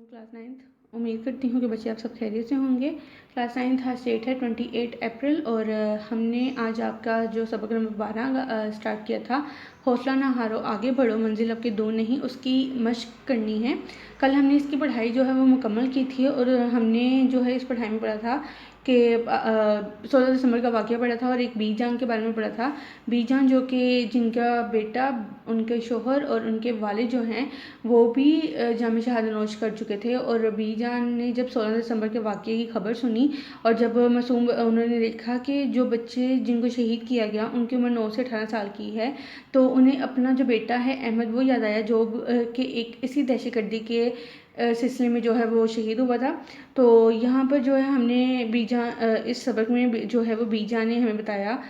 Class 9th। उम्मीद करती हूँ कि बच्चे आप सब खैरियत से होंगे। क्लास 9th आज डेट है 28 अप्रैल और हमने आज आपका जो सबक नंबर 12 स्टार्ट किया था, हौसला ना हारो आगे बढ़ो मंजिल आपकी दूर नहीं, उसकी मशक करनी है। कल हमने इसकी पढ़ाई जो है वो मुकम्मल की थी और हमने जो है इस पढ़ाई में पढ़ा था कि 16 दिसंबर का वाक़या पढ़ा था और एक बी जान के बारे में पढ़ा था। बी जान जो कि जिनका बेटा, उनके शोहर और उनके वालिद जो हैं वो भी जाम शहादत नोश कर चुके थे। और बी जान ने जब 16 दिसंबर के वाक़ये की खबर सुनी और जब मासूम उन्होंने देखा कि जो बच्चे जिनको शहीद किया गया उनकी उम्र 9 से 18 साल की है, तो उन्हें अपना जो बेटा है अहमद वो याद आया जो कि एक इसी दहशतगर्दी के सिलसिले में जो है वो शहीद हुआ था। तो यहाँ पर जो है हमने बीजा इस सबक में जो है वो बीजा ने हमें बताया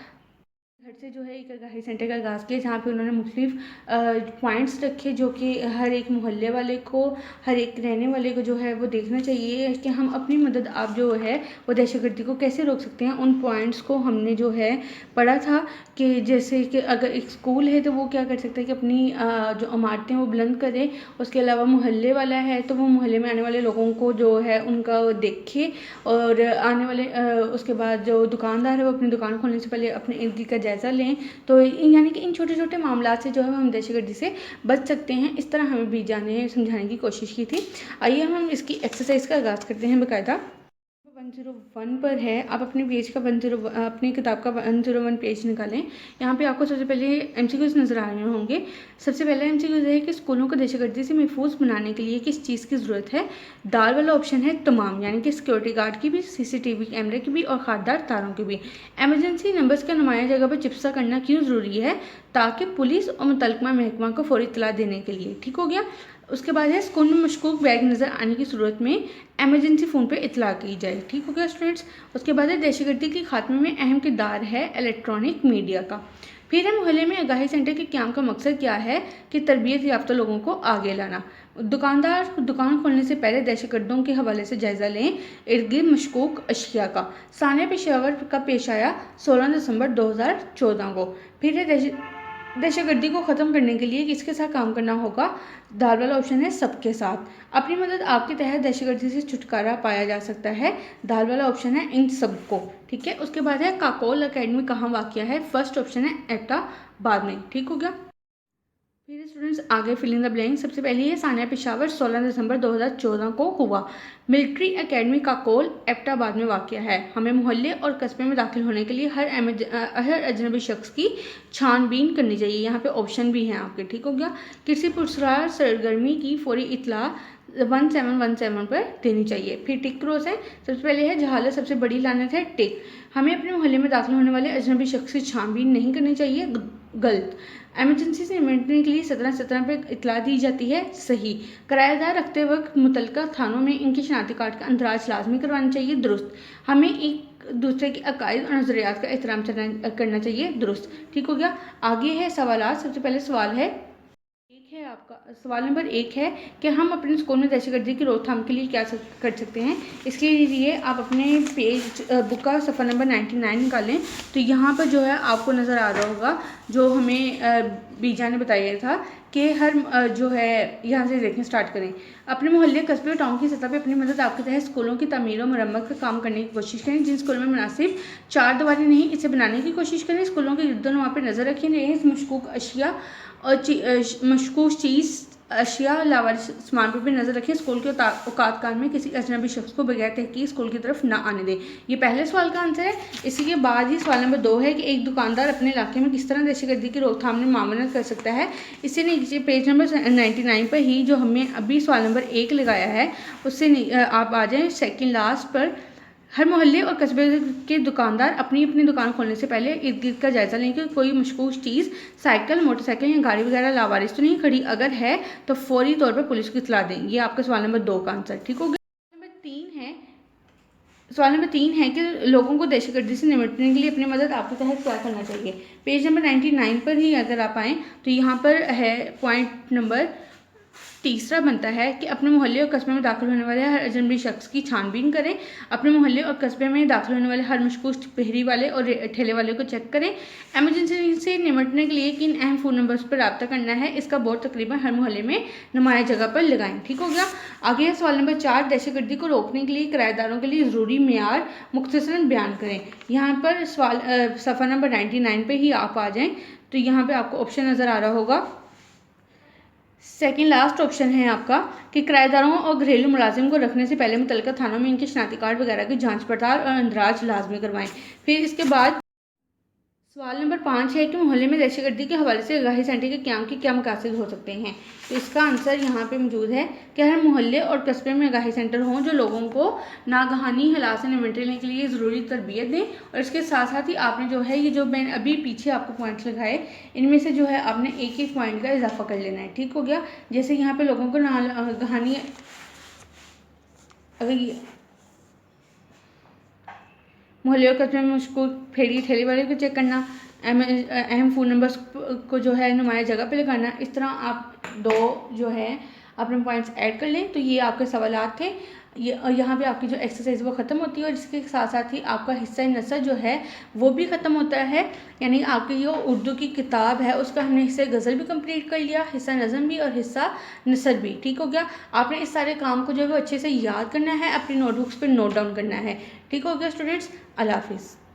घर से जो है एक आगाही सेंटर का आगाज़ किया, जहाँ पे उन्होंने मुख्तलिफ पॉइंट्स रखे जो कि हर एक मोहल्ले वाले को, हर एक रहने वाले को जो है वो देखना चाहिए कि हम अपनी मदद आप जो है वो दहशतगर्दी को कैसे रोक सकते हैं। उन पॉइंट्स को हमने जो है पढ़ा था कि जैसे कि अगर एक स्कूल है तो वो क्या कर सकता है कि अपनी जो इमारतें वो बुलंद करे। उसके अलावा मोहल्ले वाला है तो वो मोहल्ले में आने वाले लोगों को जो है उनका देखे, और आने वाले उसके बाद जो दुकानदार है वो अपनी दुकान खोलने से पहले अपने इर्द गिर्द का जायज़ा लें। तो यानी कि इन छोटे छोटे मामला से जो है हम दहशतगर्दी से बच सकते हैं। इस तरह हमें बीजा ने समझाने की कोशिश की थी। आइए हम इसकी एक्सरसाइज का आगाज़ करते हैं। बाकायदा 101 पर है, आप अपने पेज का 101 अपनी किताब का 101 पेज निकालें। यहाँ पे आपको सबसे पहले एमसीक्यूज़ नज़र आ रहे होंगे। सबसे पहला एमसीक्यूज़ है कि स्कूलों को दहशतगर्दी से महफूज बनाने के लिए किस चीज़ की ज़रूरत है। दाल वाला ऑप्शन है तमाम, यानी कि सिक्योरिटी गार्ड की भी, सीसीटीवी कैमरे की भी और खारदार तारों की भी। एमरजेंसी नंबर्स का नुमाया जगह पर चिप्सा करना क्यों ज़रूरी है, ताकि पुलिस और मुतलका महकमा को फौरी इत्तला देने के लिए। ठीक हो गया। उसके बाद है स्कूल में मशकूक बैग नज़र आने की सूरत में एमरजेंसी फ़ोन पे इतला की जाए। ठीक हो गया स्टूडेंट्स। उसके बाद है दहशतगर्दी के खात्मे में अहम किरदार है इलेक्ट्रॉनिक मीडिया का। फिर है मोहल्ले में आगाही सेंटर के क़याम का मकसद क्या है कि तरबियत याफ्ता लोगों को आगे लाना। दुकानदार दुकान खोलने से पहले दहशतगर्दों के हवाले से जायज़ा लें इर्द गिर्द मशकूक अशिया का। सानिया पेशावर का पेश आया 16 दिसंबर 2014 को। फिर है दहशतगर्दी को ख़त्म करने के लिए किसके साथ काम करना होगा। दाल वाला ऑप्शन है सबके साथ। अपनी मदद आपके तहत दहशतगर्दी से छुटकारा पाया जा सकता है। दाल वाला ऑप्शन है इन सबको। ठीक है। उसके बाद है काकोल एकेडमी कहाँ वाक़या है। फर्स्ट ऑप्शन है एबटाबाद में। ठीक हो गया। फिर स्टूडेंट्स आगे फिलिंग द ब्लैंक। सबसे पहले है सानिया पेशावर 16 दिसंबर 2014 को हुआ। मिलिट्री एकेडमी काकोल एबटाबाद में वाक़या है। हमें मोहल्ले और कस्बे में दाखिल होने के लिए हर अजनबी शख्स की छानबीन करनी चाहिए। यहाँ पे ऑप्शन भी हैं आपके। ठीक हो गया। किसी पुरस्कार सरगर्मी की फौरी इतला 1717 पर देनी चाहिए। फिर टिक क्रॉस है। सबसे पहले है जहालत सबसे बड़ी लानत है, टिक। हमें अपने मोहल्ले में दाखिल होने वाले अजनबी शख्स की छानबीन नहीं करनी चाहिए, गलत। एमरजेंसी से निपटने के लिए 1717 पर इतला दी जाती है, सही। किराएदार रखते वक्त मुतलका थानों में इनकी शनाख्ती कार्ड का अंदराज लाजमी करवाना चाहिए, दुरुस्त। हमें एक दूसरे के अकायद और नज़रियात का एहतराम करना चाहिए, दुरुस्त। ठीक हो गया। आगे है सवालात। सबसे पहले सवाल है आपका सवाल नंबर 1 है कि हम अपने स्कूल में दहशतगर्दी की रोकथाम के लिए क्या कर सकते हैं। इसके लिए आप अपने पेज बुक का सफ़ा नंबर 99 निकालें। तो यहाँ पर जो है आपको नज़र आ रहा होगा जो हमें बीजा ने बताया था कि हर जो है यहाँ से देखें स्टार्ट करें। अपने मोहल्ले कस्बे और टाउन की सतह पर अपनी मदद आपके तहत स्कूलों की तमीर और मरम्मत का काम करने की कोशिश करें। जिन स्कूलों में मुनासिब चार दीवारें नहीं, इसे बनाने की कोशिश करें। स्कूलों के गिरदोनवा पर नज़र रखें। मशकूक अशिया और मशकूक चीज़ अशिया लावारिस सामान पर भी नज़र रखें। स्कूल के औकात कान में किसी अजनबी शख्स को बगैर तहकीक स्कूल की तरफ ना आने दें। ये पहले सवाल का आंसर है। इसी के बाद ही सवाल नंबर 2 है कि एक दुकानदार अपने इलाके में किस तरह दहशतगर्दी की रोकथाम में मामलत कर सकता है। इससे नीचे पेज नंबर 99 पर ही जो हमने अभी सवाल नंबर 1 लगाया है उससे आप आ जाएँ सेकेंड लास्ट पर। हर मोहल्ले और कस्बे के दुकानदार अपनी अपनी दुकान खोलने से पहले इर्द गिर्द का जायज़ा लें कि कोई मशकूक चीज़ साइकिल, मोटरसाइकिल या गाड़ी वगैरह लावारिस तो नहीं खड़ी। अगर है तो फौरी तौर पर पुलिस को इतला दें। ये आपका सवाल नंबर 2 का आंसर। ठीक हो गया। सवाल नंबर 3 है कि लोगों को दहशतगर्दी से निपटने के लिए अपनी मदद आपके तहत क्या करना चाहिए। पेज नंबर 99 पर ही अगर आप आएँ तो यहाँ पर है पॉइंट नंबर तीसरा बनता है कि अपने मोहल्ले और कस्बे में दाखिल होने वाले हर अजनबी शख्स की छानबीन करें। अपने मोहल्ले और कस्बे में दाखिल होने वाले हर मशकूक फेरी वाले और ठेले वाले को चेक करें। एमरजेंसी से निपटने के लिए किन अहम फ़ोन नंबर्स पर रब्ता करना है, इसका बोर्ड तकरीबन हर मोहल्ले में नुमाया जगह पर लगाएं। ठीक हो गया। आगे है सवाल नंबर 4, दहशतगर्दी को रोकने के लिए किराएदारों के लिए ज़रूरी मेयार मुख्तसरन बयान करें। यहाँ पर सवाल सफ़ा नंबर 99 पे ही आप आ जाएँ। तो यहाँ पर आपको ऑप्शन नज़र आ रहा होगा। सेकेंड लास्ट ऑप्शन है आपका कि किराएदारों और घरेलू मुलाजिम को रखने से पहले मुतल्लिका थानों में इनके शनाख्ती कार्ड वगैरह की जांच पड़ताल और अंदराज लाजमी करवाएं। फिर इसके बाद सवाल नंबर 5 है कि मोहल्ले में दहशतगर्दी के हवाले से आगाही सेंटर के क़याम के क्या मकासद हो सकते हैं। तो इसका आंसर यहाँ पे मौजूद है कि हर मोहल्ले और कस्बे में आगाही सेंटर हों जो लोगों को नागहानी हालात से निपटने के लिए ज़रूरी तरबियत दें। और इसके साथ साथ ही आपने जो है ये जो मैंने अभी पीछे आपको पॉइंट्स लगाए, इनमें से जो है आपने एक एक पॉइंट का इजाफा कर लेना है। ठीक हो गया। जैसे यहाँ पर लोगों को नागहानी मोहल्ले और कस्बे में मुझको फेरी ठेले वाले को चेक करना, अहम फ़ोन नंबर्स को जो है नुमाया जगह पे लगाना। इस तरह आप 2 जो है अपने पॉइंट्स ऐड कर लें। तो ये आपके सवालात थे। यहाँ पे आपकी जो एक्सरसाइज वो ख़त्म होती है और इसके साथ साथ ही आपका हिस्सा नसर जो है वो भी ख़त्म होता है। यानी आपकी जो उर्दू की किताब है उसका हमने हिस्सा गज़ल भी कंप्लीट कर लिया, हिस्सा नज़म भी और हिस्सा नसर भी। ठीक हो गया। आपने इस सारे काम को जो है वो अच्छे से याद करना है, अपनी नोटबुक्स पर नोट डाउन करना है। ठीक हो गया स्टूडेंट्स। अल्लाह हाफिज़।